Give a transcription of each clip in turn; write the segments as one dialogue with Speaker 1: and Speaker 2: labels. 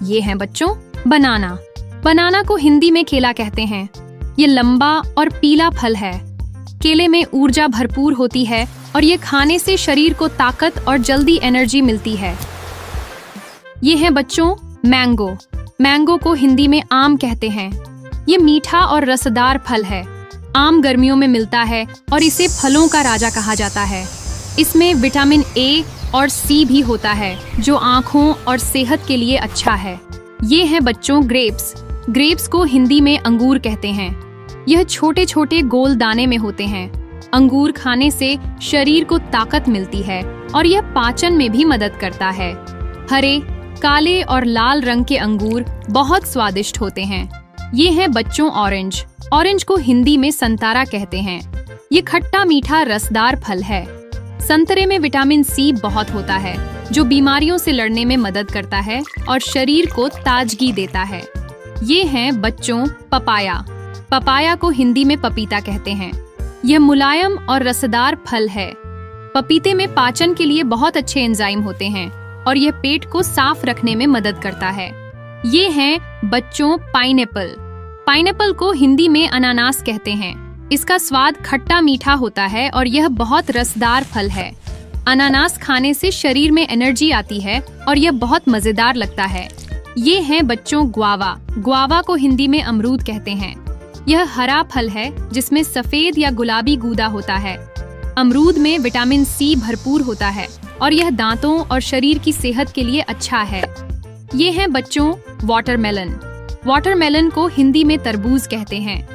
Speaker 1: ये है बच्चों बनाना। बनाना को हिंदी में केला कहते हैं। ये लंबा और पीला फल है। केले में ऊर्जा भरपूर होती है और ये खाने से शरीर को ताकत और जल्दी एनर्जी मिलती है। ये है बच्चों मैंगो। मैंगो को हिंदी में आम कहते हैं। ये मीठा और रसदार फल है। आम गर्मियों में मिलता है और इसे फलों का राजा कहा जाता है। इसमें विटामिन ए और सी भी होता है जो आँखों और सेहत के लिए अच्छा है। ये है बच्चों ग्रेप्स। ग्रेप्स को हिंदी में अंगूर कहते हैं। यह छोटे छोटे गोल दाने में होते हैं। अंगूर खाने से शरीर को ताकत मिलती है और यह पाचन में भी मदद करता है। हरे, काले और लाल रंग के अंगूर बहुत स्वादिष्ट होते हैं। ये है बच्चों ऑरेंज। ऑरेंज को हिंदी में संतरा कहते हैं। ये खट्टा मीठा रसदार फल है। संतरे में विटामिन सी बहुत होता है जो बीमारियों से लड़ने में मदद करता है और शरीर को ताजगी देता है। ये है बच्चों पपाया। पपाया को हिंदी में पपीता कहते हैं। यह मुलायम और रसदार फल है। पपीते में पाचन के लिए बहुत अच्छे एंजाइम होते हैं और यह पेट को साफ रखने में मदद करता है। ये हैं बच्चों पाइनएप्पल। पाइनएप्पल को हिंदी में अनानास कहते हैं। इसका स्वाद खट्टा मीठा होता है और यह बहुत रसदार फल है। अनानास खाने से शरीर में एनर्जी आती है और यह बहुत मजेदार लगता है। ये हैं बच्चों ग्वावा। ग्वावा को हिंदी में अमरूद कहते हैं। यह हरा फल है जिसमें सफेद या गुलाबी गूदा होता है। अमरूद में विटामिन सी भरपूर होता है और यह दांतों और शरीर की सेहत के लिए अच्छा है। ये हैं बच्चों वाटरमेलन। वाटरमेलन को हिंदी में तरबूज कहते हैं।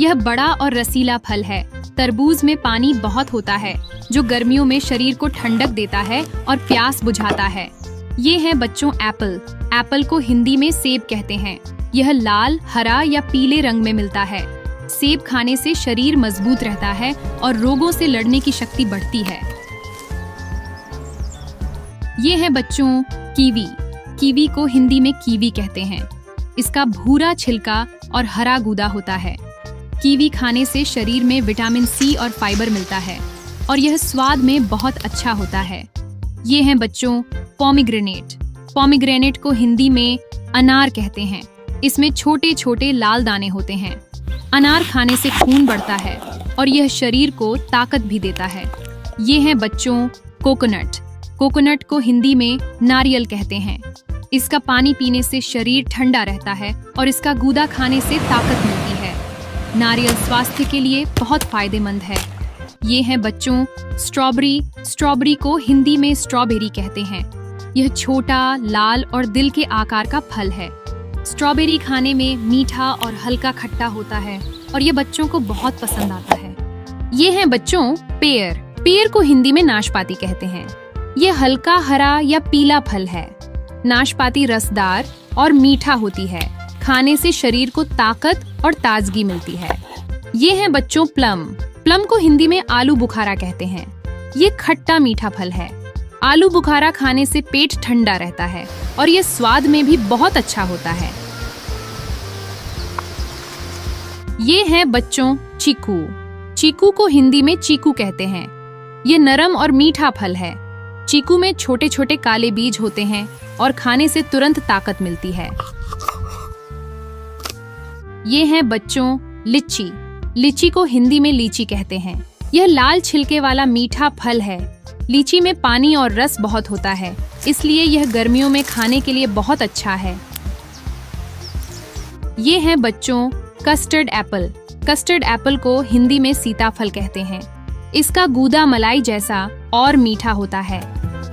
Speaker 1: यह बड़ा और रसीला फल है। तरबूज में पानी बहुत होता है जो गर्मियों में शरीर को ठंडक देता है और प्यास बुझाता है। ये है बच्चों एप्पल। एप्पल को हिंदी में सेब कहते हैं। यह लाल, हरा या पीले रंग में मिलता है। सेब खाने से शरीर मजबूत रहता है और रोगों से लड़ने की शक्ति बढ़ती है। ये है बच्चों कीवी। कीवी को हिंदी में कीवी कहते हैं। इसका भूरा छिलका और हरा गूदा होता है। कीवी खाने से शरीर में विटामिन सी और फाइबर मिलता है और यह स्वाद में बहुत अच्छा होता है। ये हैं बच्चों पोमीग्रेनेट। पोमीग्रेनेट को हिंदी में अनार कहते हैं। इसमें छोटे छोटे लाल दाने होते हैं। अनार खाने से खून बढ़ता है और यह शरीर को ताकत भी देता है। ये हैं बच्चों कोकोनट। कोकोनट को हिंदी में नारियल कहते हैं। इसका पानी पीने से शरीर ठंडा रहता है और इसका गूदा खाने से ताकत मिलती है। नारियल स्वास्थ्य के लिए बहुत फायदेमंद है। ये है बच्चों स्ट्रॉबेरी। स्ट्रॉबेरी को हिंदी में स्ट्रॉबेरी कहते हैं। यह छोटा, लाल और दिल के आकार का फल है। स्ट्रॉबेरी खाने में मीठा और हल्का खट्टा होता है और ये बच्चों को बहुत पसंद आता है। ये हैं बच्चों पेयर। पेयर को हिंदी में नाशपाती कहते हैं। ये हल्का हरा या पीला फल है। नाशपाती रसदार और मीठा होती है। खाने से शरीर को ताकत और ताजगी मिलती है। ये हैं बच्चों प्लम। प्लम को हिंदी में आलू बुखारा कहते हैं। ये खट्टा मीठा फल है। आलू बुखारा खाने से पेट ठंडा रहता है और ये स्वाद में भी बहुत अच्छा होता है। ये है बच्चों चीकू। चीकू को हिंदी में चीकू कहते हैं। ये नरम और मीठा फल है। चीकू में छोटे छोटे काले बीज होते हैं और खाने से तुरंत ताकत मिलती है। ये है बच्चों लिच्ची। लीची को हिंदी में लीची कहते हैं। यह लाल छिलके वाला मीठा फल है। लीची में पानी और रस बहुत होता है, इसलिए यह गर्मियों में खाने के लिए बहुत अच्छा है। ये है बच्चों कस्टर्ड एप्पल। कस्टर्ड एप्पल को हिंदी में सीताफल कहते हैं। इसका गूदा मलाई जैसा और मीठा होता है।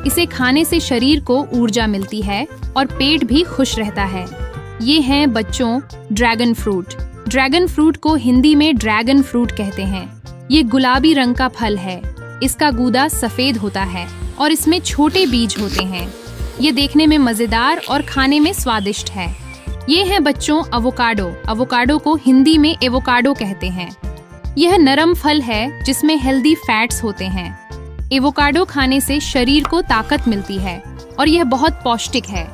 Speaker 1: इसे खाने से शरीर को ऊर्जा मिलती है और पेट भी खुश रहता है। ये हैं बच्चों ड्रैगन फ्रूट। ड्रैगन फ्रूट को हिंदी में ड्रैगन फ्रूट कहते हैं। ये गुलाबी रंग का फल है। इसका गूदा सफेद होता है और इसमें छोटे बीज होते हैं। ये देखने में मजेदार और खाने में स्वादिष्ट है। ये है बच्चों अवोकाडो। अवोकाडो को हिंदी में एवोकाडो कहते हैं। यह नरम फल है जिसमें हेल्दी फैट्स होते हैं। एवोकाडो खाने से शरीर को ताकत मिलती है और यह बहुत पौष्टिक है।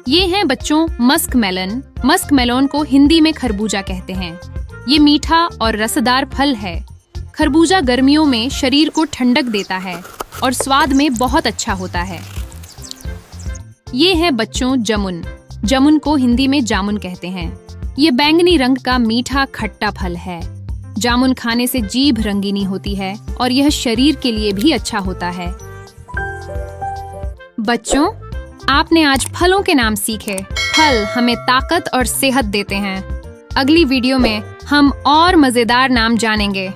Speaker 1: ये हैं बच्चों मस्क मेलन। मस्क मेलोन को हिंदी में खरबूजा कहते हैं। ये मीठा और रसदार फल है। खरबूजा गर्मियों में शरीर को ठंडक देता है और स्वाद में बहुत अच्छा होता है। ये है बच्चों जमुन। जमुन को हिंदी में जामुन कहते हैं। ये बैंगनी रंग का मीठा खट्टा फल है। जामुन खाने से जीभ रंगीनी होती है और यह शरीर के लिए भी अच्छा होता है। बच्चों, आपने आज फलों के नाम सीखे। फल हमें ताकत और सेहत देते हैं। अगली वीडियो में हम और मजेदार नाम जानेंगे।